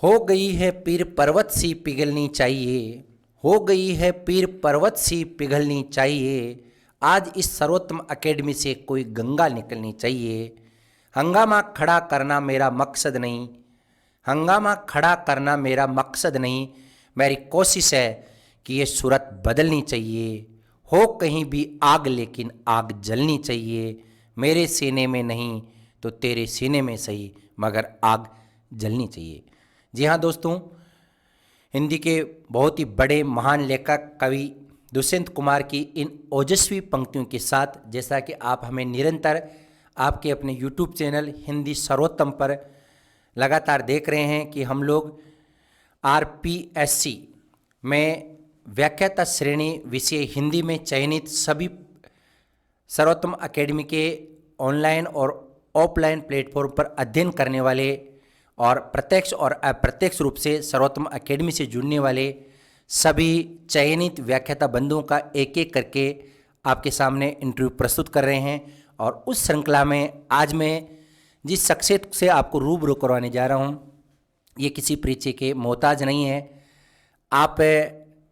हो गई है पीर पर्वत सी पिघलनी चाहिए। हो गई है पीर पर्वत सी पिघलनी चाहिए। आज इस सर्वोत्तम एकेडमी से कोई गंगा निकलनी चाहिए। हंगामा खड़ा करना मेरा मकसद नहीं। हंगामा खड़ा करना मेरा मकसद नहीं। मेरी कोशिश है कि ये सूरत बदलनी चाहिए। हो कहीं भी आग लेकिन आग जलनी चाहिए। मेरे सीने में नहीं तो तेरे सीने में सही, मगर आग जलनी चाहिए। जी हाँ दोस्तों, हिंदी के बहुत ही बड़े महान लेखक कवि दुष्यंत कुमार की इन ओजस्वी पंक्तियों के साथ, जैसा कि आप हमें निरंतर आपके अपने यूट्यूब चैनल हिंदी सर्वोत्तम पर लगातार देख रहे हैं कि हम लोग आरपीएससी में व्याख्याता श्रेणी विषय हिंदी में चयनित सभी सर्वोत्तम एकेडमी के ऑनलाइन और ऑफलाइन प्लेटफॉर्म पर अध्ययन करने वाले और प्रत्यक्ष और अप्रत्यक्ष रूप से सर्वोत्तम एकेडमी से जुड़ने वाले सभी चयनित व्याख्याता बंधुओं का एक एक करके आपके सामने इंटरव्यू प्रस्तुत कर रहे हैं। और उस श्रृंखला में आज मैं जिस शख्सियत से आपको रूबरू करवाने जा रहा हूँ, ये किसी परिचय के मोहताज नहीं है। आप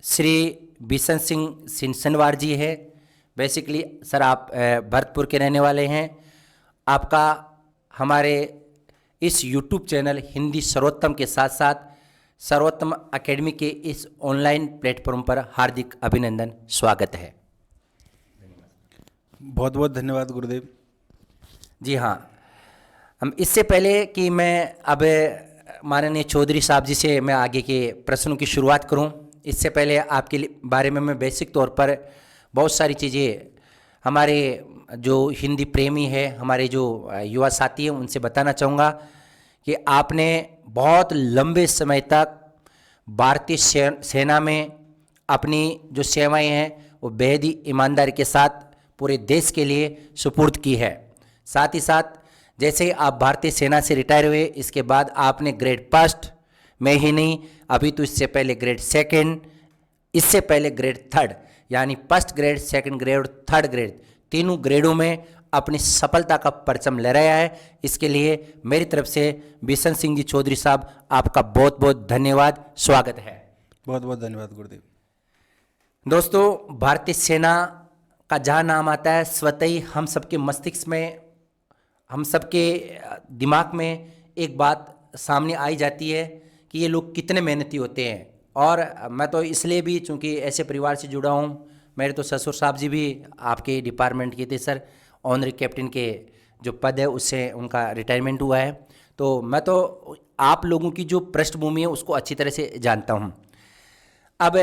श्री बिशन सिंह सिनसनवार जी है। बेसिकली सर आप भरतपुर के रहने वाले हैं। आपका हमारे इस यूट्यूब चैनल हिंदी सर्वोत्तम के साथ साथ सर्वोत्तम एकेडमी के इस ऑनलाइन प्लेटफॉर्म पर हार्दिक अभिनंदन, स्वागत है। बहुत बहुत धन्यवाद गुरुदेव। जी हाँ, हम इससे पहले कि मैं अब माननीय चौधरी साहब जी से मैं आगे के प्रश्नों की शुरुआत करूं, इससे पहले आपके बारे में मैं बेसिक तौर पर बहुत सारी चीज़ें हमारे जो हिंदी प्रेमी है, हमारे जो युवा साथी हैं, उनसे बताना चाहूँगा कि आपने बहुत लंबे समय तक भारतीय सेना में अपनी जो सेवाएं हैं वो बेहद ही ईमानदारी के साथ पूरे देश के लिए सुपुर्द की है। साथ ही साथ जैसे ही आप भारतीय सेना से रिटायर हुए, इसके बाद आपने ग्रेड फर्स्ट में ही नहीं, अभी तो इससे पहले ग्रेड सेकंड, इससे पहले ग्रेड थर्ड, यानी फर्स्ट ग्रेड, सेकंड ग्रेड और थर्ड ग्रेड, तीनों ग्रेडों में अपनी सफलता का परचम लहराया है। इसके लिए मेरी तरफ से बिशन सिंह जी चौधरी साहब, आपका बहुत बहुत धन्यवाद, स्वागत है। बहुत बहुत धन्यवाद गुरुदेव। दोस्तों, भारतीय सेना का जहाँ नाम आता है, स्वतः ही हम सबके मस्तिष्क में, हम सबके दिमाग में एक बात सामने आई जाती है कि ये लोग कितने मेहनती होते हैं। और मैं तो इसलिए भी, चूँकि ऐसे परिवार से जुड़ा हूँ, मेरे तो ससुर साहब जी भी आपके डिपार्टमेंट के थे सर, ऑनरी कैप्टन के जो पद है उससे उनका रिटायरमेंट हुआ है। तो मैं तो आप लोगों की जो पृष्ठभूमि है उसको अच्छी तरह से जानता हूँ। अब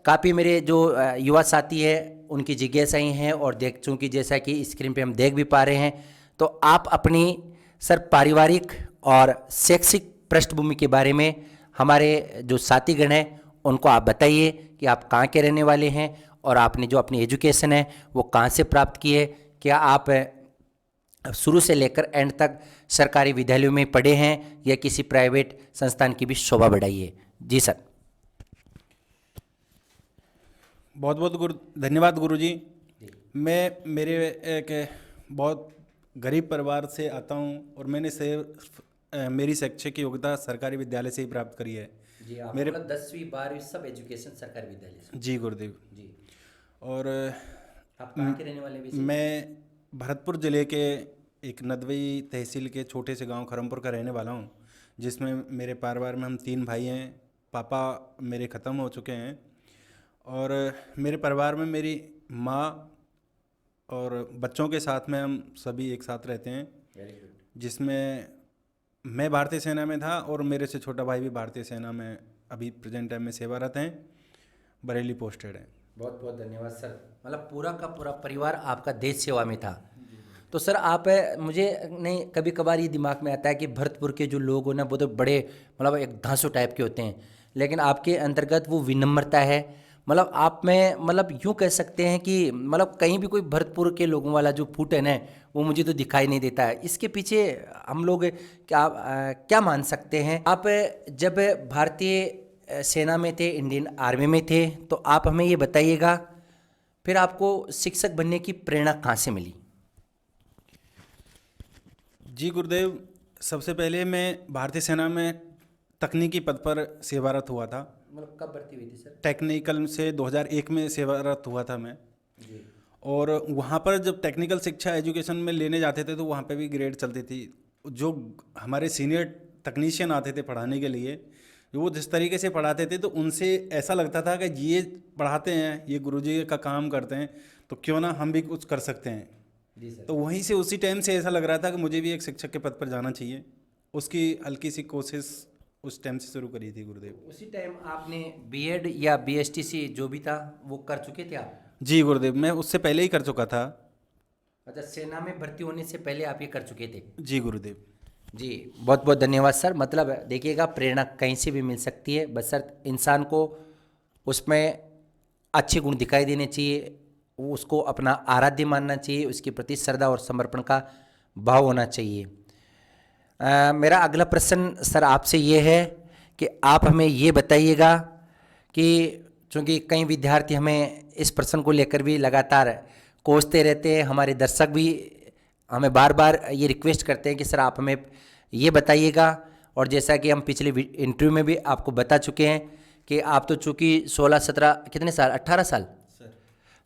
काफ़ी मेरे जो युवा साथी है उनकी जिज्ञासाएं हैं, और देख चूँकि जैसा कि स्क्रीन पे हम देख भी पा रहे हैं, तो आप अपनी सर पारिवारिक और शैक्षिक पृष्ठभूमि के बारे में हमारे जो साथीगण हैं उनको आप बताइए कि आप कहाँ के रहने वाले हैं और आपने जो अपनी एजुकेशन है वो कहाँ से प्राप्त की है। क्या आप शुरू से लेकर एंड तक सरकारी विद्यालयों में पढ़े हैं या किसी प्राइवेट संस्थान की भी शोभा बढ़ाई है? जी सर। बहुत बहुत धन्यवाद गुरुजी। मैं मेरे एक बहुत गरीब परिवार से आता हूँ और मैंने मेरी शैक्षिक योग्यता सरकारी विद्यालय से ही प्राप्त करी है। जी, आप मेरे मतलब 10वीं 12वीं सब एजुकेशन सरकारी विद्यालय से? जी गुरुदेव। जी। और आप कहाँ के रहने वाले वैसे? मैं भरतपुर ज़िले के एक नदवई तहसील के छोटे से गांव खरमपुर का रहने वाला हूं, जिसमें मेरे परिवार में हम 3 भाई हैं। पापा मेरे ख़त्म हो चुके हैं और मेरे परिवार में मेरी माँ और बच्चों के साथ में हम सभी एक साथ रहते हैं। Very good. जिसमें मैं भारतीय सेना में था और मेरे से छोटा भाई भी भारतीय सेना में अभी प्रेजेंट टाइम में सेवारत हैं, बरेली पोस्टेड हैं। बहुत बहुत धन्यवाद सर। मतलब पूरा का पूरा परिवार आपका देश सेवा में था। तो सर आप, मुझे नहीं, कभी कभार ये दिमाग में आता है कि भरतपुर के जो लोग हो ना, वो तो बड़े मतलब एक धांसू टाइप के होते हैं, लेकिन आपके अंतर्गत वो विनम्रता है। मतलब आप में, मतलब यूँ कह सकते हैं कि मतलब कहीं भी कोई भरतपुर के लोगों वाला जो फूट है ना, वो मुझे तो दिखाई नहीं देता है। इसके पीछे हम लोग क्या मान सकते हैं? आप जब भारतीय सेना में थे, इंडियन आर्मी में थे, तो आप हमें ये बताइएगा, फिर आपको शिक्षक बनने की प्रेरणा कहाँ से मिली? जी गुरुदेव, सबसे पहले मैं भारतीय सेना में तकनीकी पद पर सेवारत हुआ था। मतलब कब भर्ती हुई थी सर? टेक्निकल से 2001 में सेवारत हुआ था मैं। जी। और वहाँ पर जब टेक्निकल शिक्षा एजुकेशन में लेने जाते थे तो वहाँ पे भी ग्रेड चलती थी। जो हमारे सीनियर टेक्नीशियन आते थे पढ़ाने के लिए, वो जिस तरीके से पढ़ाते थे तो उनसे ऐसा लगता था कि ये पढ़ाते हैं, ये गुरुजी का काम करते हैं, तो क्यों ना हम भी कुछ कर सकते हैं। जी सर। तो वहीं से उसी टाइम से ऐसा लग रहा था कि मुझे भी एक शिक्षक के पद पर जाना चाहिए। उसकी हल्की सी कोशिश उस टाइम से शुरू करी थी गुरुदेव। उसी टाइम आपने बीएड या बीएसटीसी जो भी था वो कर चुके थे आप? जी गुरुदेव, मैं उससे पहले ही कर चुका था। अच्छा, सेना में भर्ती होने से पहले आप ये कर चुके थे? जी गुरुदेव। जी, बहुत बहुत धन्यवाद सर। मतलब देखिएगा, प्रेरणा कहीं से भी मिल सकती है, बशर्ते इंसान को उसमें अच्छे गुण दिखाई देने चाहिए, वो उसको अपना आराध्य मानना चाहिए, उसके प्रति श्रद्धा और समर्पण का भाव होना चाहिए। मेरा अगला प्रश्न सर आपसे ये है कि आप हमें ये बताइएगा कि चूँकि कई विद्यार्थी हमें इस प्रश्न को लेकर भी लगातार कोसते रहते हैं, हमारे दर्शक भी हमें बार बार ये रिक्वेस्ट करते हैं कि सर आप हमें ये बताइएगा, और जैसा कि हम पिछले इंटरव्यू में भी आपको बता चुके हैं कि आप तो चूँकि 16-17 कितने साल 18 साल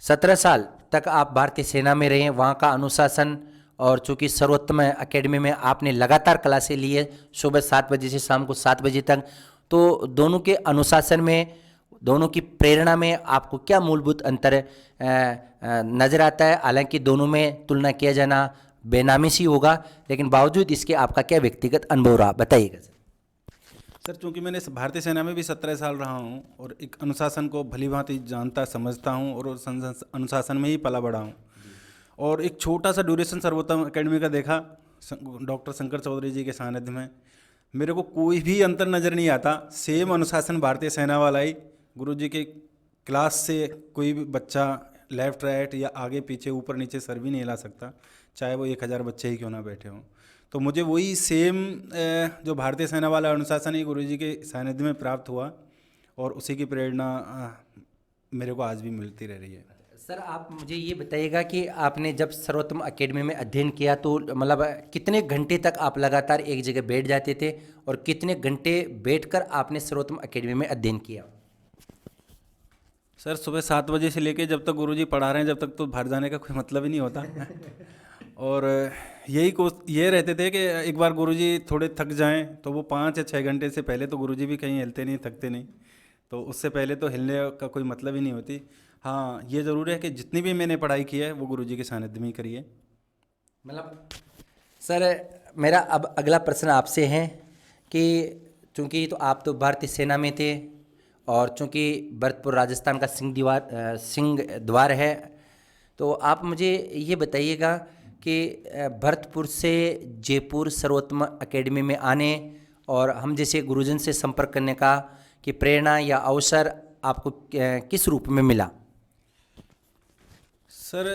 17 साल तक आप भारतीय सेना में रहे, वहाँ का अनुशासन और चूँकि सर्वोत्तम एकेडमी में आपने लगातार क्लासें ली है, सुबह 7 बजे से शाम को 7 बजे तक, तो दोनों के अनुशासन में, दोनों की प्रेरणा में आपको क्या मूलभूत अंतर नज़र आता है? हालांकि दोनों में तुलना किया जाना बेनामी सी होगा, लेकिन बावजूद इसके आपका क्या व्यक्तिगत अनुभव रहा, बताइएगा सर। सर चूँकि मैंने भारतीय सेना में भी 17 साल रहा हूँ और एक अनुशासन को भली भांति जानता समझता हूँ और उस अनुशासन में ही पला बढ़ा हूँ। और एक छोटा सा ड्यूरेशन सर्वोत्तम एकेडमी का देखा डॉक्टर शंकर चौधरी जी के सानिध्य में, मेरे को कोई भी अंतर नज़र नहीं आता। सेम अनुशासन भारतीय सेना वाला ही। गुरुजी के क्लास से कोई भी बच्चा लेफ्ट राइट या आगे पीछे ऊपर नीचे सर भी नहीं हिला सकता, चाहे वो 1000 बच्चे ही क्यों ना बैठे हों। तो मुझे वही सेम जो भारतीय सेना वाला अनुशासन ही गुरुजी के सानिध्य में प्राप्त हुआ, और उसी की प्रेरणा मेरे को आज भी मिलती रह रही है। सर आप मुझे ये बताइएगा कि आपने जब सर्वोत्तम एकेडमी में अध्ययन किया तो मतलब कितने घंटे तक आप लगातार एक जगह बैठ जाते थे, और कितने घंटे बैठकर आपने सर्वोत्तम एकेडमी में अध्ययन किया? सर सुबह 7 बजे से लेके जब तक गुरुजी पढ़ा रहे हैं जब तक तो बाहर जाने का कोई मतलब ही नहीं होता। और ये रहते थे कि एक बार गुरुजी थोड़े थक जाएं तो वो 5 या 6 घंटे से पहले तो गुरुजी भी कहीं हिलते नहीं, थकते नहीं, तो उससे पहले तो हिलने का कोई मतलब ही नहीं होती। हाँ, ये ज़रूर है कि जितनी भी मैंने पढ़ाई की है वो गुरुजी के सानिध्य में ही करी है। मतलब सर मेरा अब अगला प्रश्न आपसे है कि चूँकि तो आप तो भारतीय सेना में थे, और चूँकि भरतपुर राजस्थान का सिंह द्वार है, तो आप मुझे ये बताइएगा कि भरतपुर से जयपुर सर्वोत्तम एकेडमी में आने और हम जैसे गुरुजन से संपर्क करने का कि प्रेरणा या अवसर आपको किस रूप में मिला? सर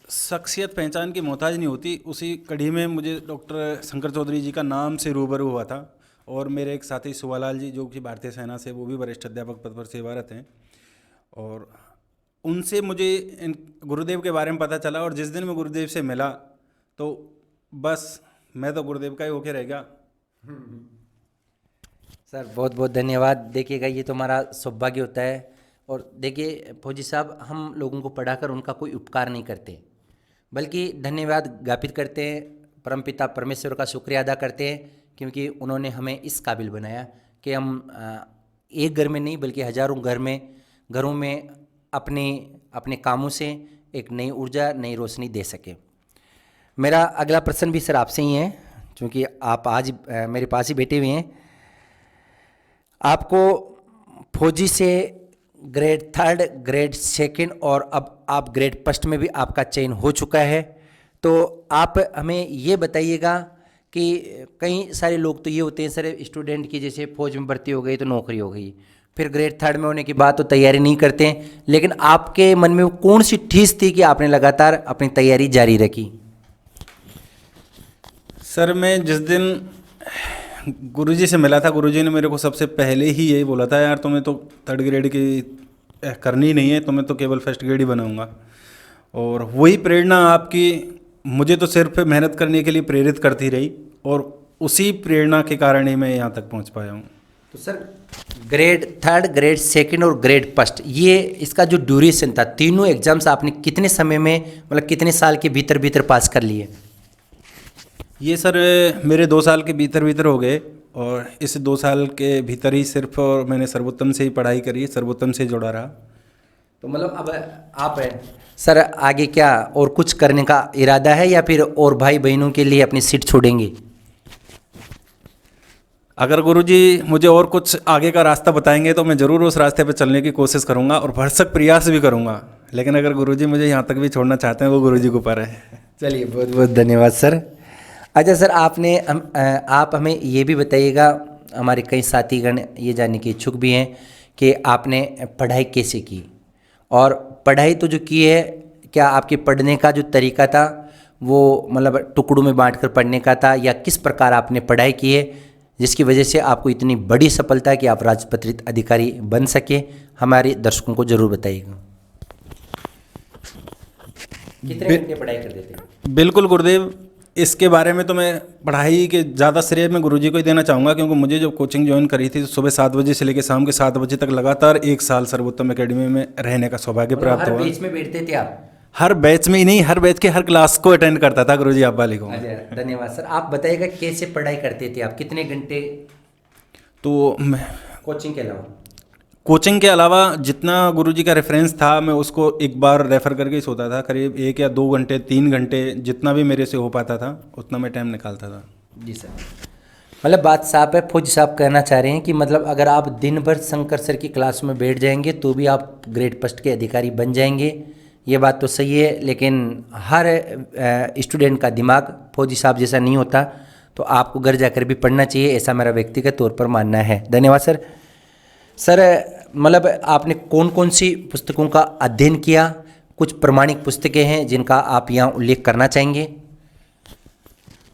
शख्सियत पहचान की मोहताज नहीं होती, उसी कड़ी में मुझे डॉक्टर शंकर चौधरी जी का नाम से रूबरू हुआ था, और मेरे एक साथी सुवालाल जी जो कि भारतीय सेना से, वो भी वरिष्ठ अध्यापक पद पर सेवारत हैं, और उनसे मुझे इन गुरुदेव के बारे में पता चला। और जिस दिन मैं गुरुदेव से मिला तो बस मैं तो गुरुदेव का ही होके रह गया। सर बहुत बहुत धन्यवाद। देखिएगा, ये तो हमारा सौभाग्य होता है, और देखिए फौजी साहब, हम लोगों को पढ़ाकर उनका कोई उपकार नहीं करते, बल्कि धन्यवाद ज्ञापित करते हैं, परमपिता परमेश्वर का शुक्रिया अदा करते हैं, क्योंकि उन्होंने हमें इस काबिल बनाया कि हम एक घर में नहीं बल्कि हज़ारों घरों में अपने कामों से एक नई ऊर्जा, नई रोशनी दे सके। मेरा अगला प्रश्न भी सर आपसे ही है, क्योंकि आप आज मेरे पास ही बैठे हुए हैं। आपको फौजी से ग्रेड 3, ग्रेड 2 और अब आप ग्रेड 1 में भी आपका चयन हो चुका है, तो आप हमें ये बताइएगा कि कई सारे लोग तो ये होते हैं सर, स्टूडेंट की जैसे फौज में भर्ती हो गई तो नौकरी हो गई, फिर ग्रेड 3 में होने के बाद तो तैयारी नहीं करते हैं, लेकिन आपके मन में वो कौन सी ठेस थी कि आपने लगातार अपनी तैयारी जारी रखी? सर मैं जिस दिन गुरुजी से मिला था, गुरुजी ने मेरे को सबसे पहले ही यही बोला था, यार तुम्हें तो 3rd ग्रेड की करनी नहीं है, तुम्हें तो केवल 1st ग्रेड ही बनाऊंगा। और वही प्रेरणा आपकी मुझे तो सिर्फ मेहनत करने के लिए प्रेरित करती रही, और उसी प्रेरणा के कारण ही मैं यहाँ तक पहुँच पाया हूँ। तो sir grade third, grade second और ग्रेड फर्स्ट, ये इसका जो ड्यूरेशन था, तीनों एग्जाम्स आपने कितने समय में, मतलब कितने साल के भीतर भीतर पास कर लिए? ये सर मेरे 2 साल के भीतर भीतर हो गए, और इस 2 साल के भीतर ही सिर्फ और मैंने सर्वोत्तम से ही पढ़ाई करी, सर्वोत्तम से जुड़ा रहा। तो मतलब अब आप सर आगे क्या और कुछ करने का इरादा है, या फिर और भाई बहनों के लिए अपनी सीट छोड़ेंगे? अगर गुरुजी मुझे और कुछ आगे का रास्ता बताएंगे तो मैं ज़रूर उस रास्ते पर चलने की कोशिश करूंगा और भरसक प्रयास भी करूंगा, लेकिन अगर गुरुजी मुझे यहाँ तक भी छोड़ना चाहते हैं वो गुरुजी के ऊपर है। चलिए, बहुत बहुत धन्यवाद सर। अच्छा सर, आप हमें ये भी बताइएगा, हमारे कई साथीगण ये जानने के इच्छुक भी हैं कि आपने पढ़ाई कैसे की, और पढ़ाई तो जो की है, क्या आपके पढ़ने का जो तरीका था वो मतलब टुकड़ों में बांटकर पढ़ने का था, या किस प्रकार आपने पढ़ाई की है जिसकी वजह से आपको इतनी बड़ी सफलता कि आप राजपत्रित अधिकारी बन सके? हमारे दर्शकों को जरूर बताइएगा। कितने घंटे पढ़ाई करते थे? बिल्कुल गुरुदेव, इसके बारे में तो मैं पढ़ाई के ज़्यादा श्रेय मैं गुरुजी को ही देना चाहूँगा, क्योंकि मुझे जब कोचिंग ज्वाइन करी थी तो सुबह 7 बजे से लेकर शाम के 7 बजे तक लगातार 1 साल सर्वोत्तम एकेडमी में रहने का सौभाग्य प्राप्त हुआ। हर बैच में बैठते थे आप? हर बैच में ही नहीं, हर बैच के हर क्लास को अटेंड करता था गुरुजी आप वाले को। अच्छा, धन्यवाद सर। आप बताइएगा कैसे पढ़ाई करते थे आप, कितने घंटे तो मैं कोचिंग के अलावा? कोचिंग के अलावा जितना गुरुजी का रेफरेंस था मैं उसको एक बार रेफ़र करके ही सोता था, करीब 1 या 2 घंटे 3 घंटे जितना भी मेरे से हो पाता था उतना मैं टाइम निकालता था। जी सर, मतलब बात साफ है, फौजी साहब कहना चाह रहे हैं कि मतलब अगर आप दिन भर शंकर सर की क्लास में बैठ जाएंगे तो भी आप ग्रेड फर्स्ट के अधिकारी बन जाएंगे। ये बात तो सही है, लेकिन हर स्टूडेंट का दिमाग फौजी साहब जैसा नहीं होता, तो आपको घर जाकर भी पढ़ना चाहिए, ऐसा मेरा व्यक्तिगत तौर पर मानना है। धन्यवाद सर। सर मतलब आपने कौन कौन सी पुस्तकों का अध्ययन किया? कुछ प्रमाणिक पुस्तकें हैं जिनका आप यहाँ उल्लेख करना चाहेंगे?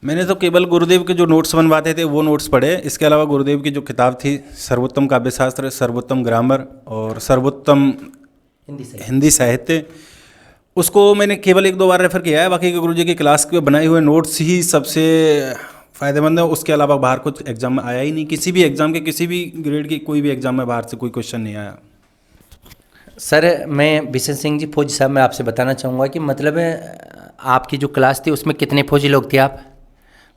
मैंने तो केवल गुरुदेव के जो नोट्स बनवाते थे वो नोट्स पढ़े। इसके अलावा गुरुदेव की जो किताब थी सर्वोत्तम काव्यशास्त्र, सर्वोत्तम ग्रामर और सर्वोत्तम हिंदी साहित्य, उसको मैंने केवल 1-2 बार रेफ़र किया है। बाकी के गुरुजी की क्लास के बनाए हुए नोट्स ही सबसे फ़ायदेमंद है। उसके अलावा बाहर कुछ एग्ज़ाम में आया ही नहीं, किसी भी एग्ज़ाम के किसी भी ग्रेड की कोई भी एग्ज़ाम में बाहर से कोई क्वेश्चन नहीं आया। सर मैं बिशन सिंह जी फौजी साहब, मैं आपसे बताना चाहूँगा कि मतलब आपकी जो क्लास थी उसमें कितने फौजी लोग थे आप?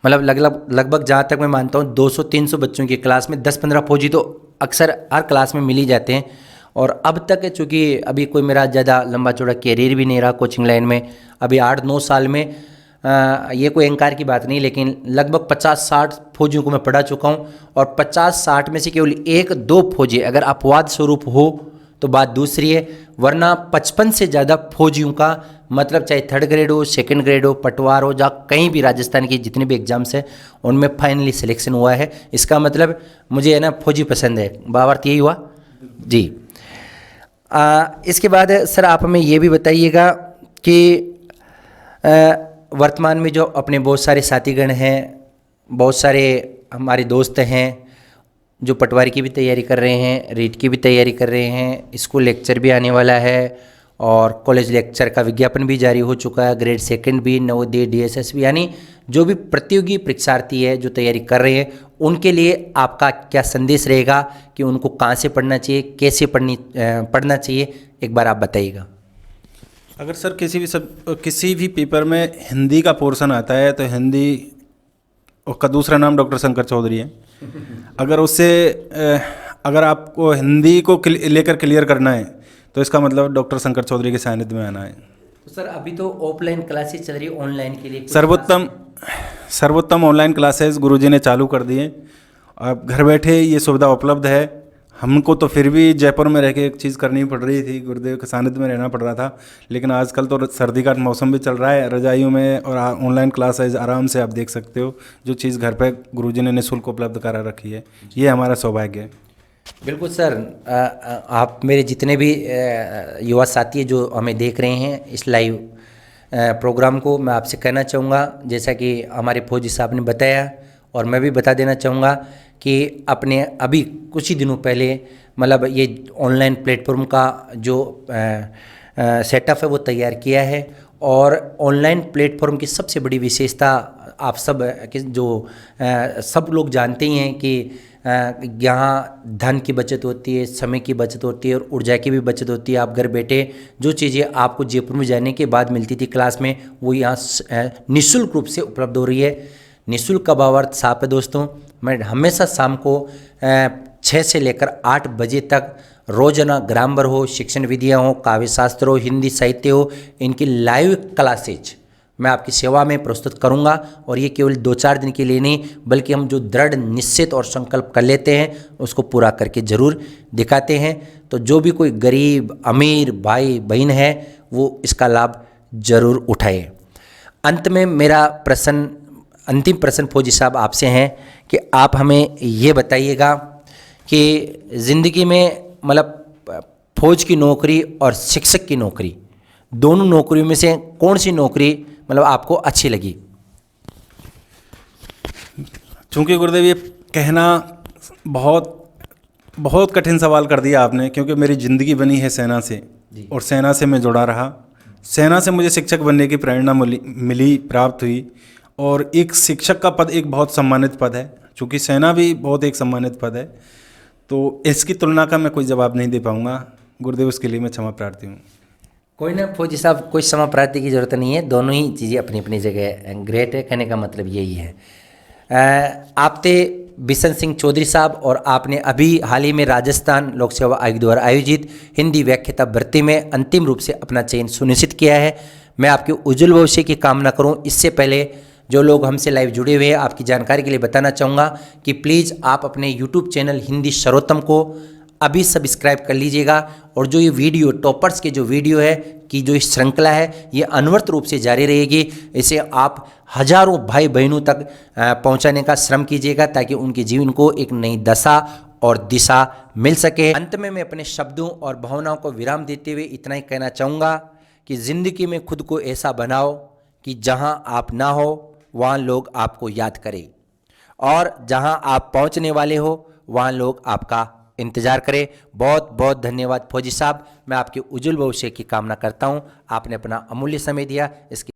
मतलब लगभग जहाँ तक मैं मानता हूँ 200-300 बच्चों की क्लास में 10-15 फौजी तो अक्सर हर क्लास में मिल ही जाते हैं। और अब तक चूँकि अभी कोई मेरा ज़्यादा लंबा चौड़ा कैरियर भी नहीं रहा कोचिंग लाइन में, अभी 8-9 साल में ये कोई अहंकार की बात नहीं, लेकिन लगभग 50-60 फौजियों को मैं पढ़ा चुका हूँ, और 50-60 में से केवल 1-2 फौजी अगर अपवाद स्वरूप हो तो बात दूसरी है, वरना 55 से ज़्यादा फौजियों का मतलब चाहे थर्ड ग्रेड हो, सेकंड ग्रेड हो, पटवार हो, जहाँ कहीं भी राजस्थान के जितने भी एग्जाम्स हैं उनमें फाइनली सिलेक्शन हुआ है। इसका मतलब मुझे है ना फौजी पसंद है, भावार्थ यही हुआ जी। इसके बाद सर आप हमें ये भी बताइएगा कि वर्तमान में जो अपने बहुत सारे साथीगण हैं, बहुत सारे हमारे दोस्त हैं जो पटवारी की भी तैयारी कर रहे हैं, रीट की भी तैयारी कर रहे हैं, स्कूल लेक्चर भी आने वाला है और कॉलेज लेक्चर का विज्ञापन भी जारी हो चुका है, ग्रेड सेकंड भी, नवोदय, DSS भी, यानी जो भी प्रतियोगी परीक्षार्थी है जो तैयारी कर रहे हैं उनके लिए आपका क्या संदेश रहेगा कि उनको कहाँ से पढ़ना चाहिए, कैसे पढ़ना चाहिए, एक बार आप बताइएगा। अगर सर किसी भी पेपर में हिंदी का पोर्शन आता है तो हिंदी का दूसरा नाम डॉक्टर शंकर चौधरी है। अगर आपको हिंदी को लेकर क्लियर करना है तो इसका मतलब डॉक्टर शंकर चौधरी के सानिध्य में आना है। तो सर अभी तो ऑफलाइन क्लासेस चल रही है, ऑनलाइन के लिए सर्वोत्तम ऑनलाइन क्लासेस गुरुजी ने चालू कर दिए। अब घर बैठे ये सुविधा उपलब्ध है। हमको तो फिर भी जयपुर में रह के एक चीज़ करनी पड़ रही थी, गुरुदेव के सानिध्य में रहना पड़ रहा था, लेकिन आजकल तो सर्दी का मौसम भी चल रहा है, रजाइयों में और ऑनलाइन क्लासेज आराम से आप देख सकते हो। जो चीज़ घर पे गुरुजी ने निःशुल्क उपलब्ध करा रखी है, ये हमारा सौभाग्य है। बिल्कुल सर, आप मेरे जितने भी युवा साथी हैं जो हमें देख रहे हैं इस लाइव प्रोग्राम को, मैं आपसे कहना चाहूँगा जैसा कि हमारे फौजी साहब ने बताया, और मैं भी बता देना चाहूँगा कि अपने अभी कुछ ही दिनों पहले मतलब ये ऑनलाइन प्लेटफॉर्म का जो सेटअप है वो तैयार किया है। और ऑनलाइन प्लेटफॉर्म की सबसे बड़ी विशेषता आप सब जो सब लोग जानते ही हैं कि यहाँ धन की बचत होती है, समय की बचत होती है और ऊर्जा की भी बचत होती है। आप घर बैठे जो चीज़ें आपको जयपुर में जाने के बाद मिलती थी क्लास में, वो यहाँ निःशुल्क रूप से उपलब्ध हो रही है। निःशुल्क का भाव अर्थ साफ है दोस्तों। मैं हमेशा शाम को 6 से लेकर 8 बजे तक रोजाना ग्रामर हो, शिक्षण विधियाँ हो, काव्य शास्त्र हो, हिंदी साहित्य हो, इनकी लाइव क्लासेज मैं आपकी सेवा में प्रस्तुत करूंगा। और ये केवल 2-4 दिन के लिए नहीं, बल्कि हम जो दृढ़ निश्चित और संकल्प कर लेते हैं उसको पूरा करके ज़रूर दिखाते हैं। तो जो भी कोई गरीब अमीर भाई बहन है वो इसका लाभ जरूर उठाए। अंत में मेरा अंतिम प्रश्न फौजी साहब आपसे है कि आप हमें ये बताइएगा कि ज़िंदगी में मतलब फौज की नौकरी और शिक्षक की नौकरी, दोनों नौकरियों में से कौन सी नौकरी मतलब आपको अच्छी लगी? चूँकि गुरुदेव ये कहना बहुत बहुत कठिन सवाल कर दिया आपने, क्योंकि मेरी ज़िंदगी बनी है सेना से और सेना से मैं जुड़ा रहा। सेना से मुझे शिक्षक बनने की प्रेरणा मिली, प्राप्त हुई। और एक शिक्षक का पद एक बहुत सम्मानित पद है, चूँकि सेना भी बहुत एक सम्मानित पद है। तो इसकी तुलना का मैं कोई जवाब नहीं दे पाऊँगा गुरुदेव, उसके लिए मैं क्षमा प्रार्थी हूँ। कोई ना फौजी साहब, कोई क्षमा प्रार्थी की ज़रूरत नहीं है, दोनों ही चीज़ें अपनी अपनी जगह ग्रेट है। कहने का मतलब यही है। आप थे बिशन सिंह चौधरी साहब और आपने अभी हाल ही में राजस्थान लोक सेवा आयोग द्वारा आयोजित हिंदी व्याख्याता भर्ती में अंतिम रूप से अपना चयन सुनिश्चित किया है। मैं आपके उज्जवल भविष्य की कामना करूं। इससे पहले जो लोग हमसे लाइव जुड़े हुए हैं, आपकी जानकारी के लिए बताना चाहूँगा कि प्लीज़ आप अपने यूट्यूब चैनल हिंदी सर्वोत्तम को अभी सब्सक्राइब कर लीजिएगा। और जो ये वीडियो टॉपर्स के जो वीडियो है कि जो इस श्रृंखला है ये अनवरत रूप से जारी रहेगी। इसे आप हजारों भाई बहनों तक पहुंचाने का श्रम कीजिएगा ताकि उनके जीवन को एक नई दशा और दिशा मिल सके। अंत में मैं अपने शब्दों और भावनाओं को विराम देते हुए इतना ही कहना चाहूँगा कि ज़िंदगी में खुद को ऐसा बनाओ कि जहाँ आप ना हो वहाँ लोग आपको याद करें, और जहाँ आप पहुँचने वाले हो वहाँ लोग आपका इंतजार करें। बहुत बहुत धन्यवाद फौजी साहब। मैं आपके उज्जवल भविष्य की कामना करता हूं। आपने अपना अमूल्य समय दिया, इसके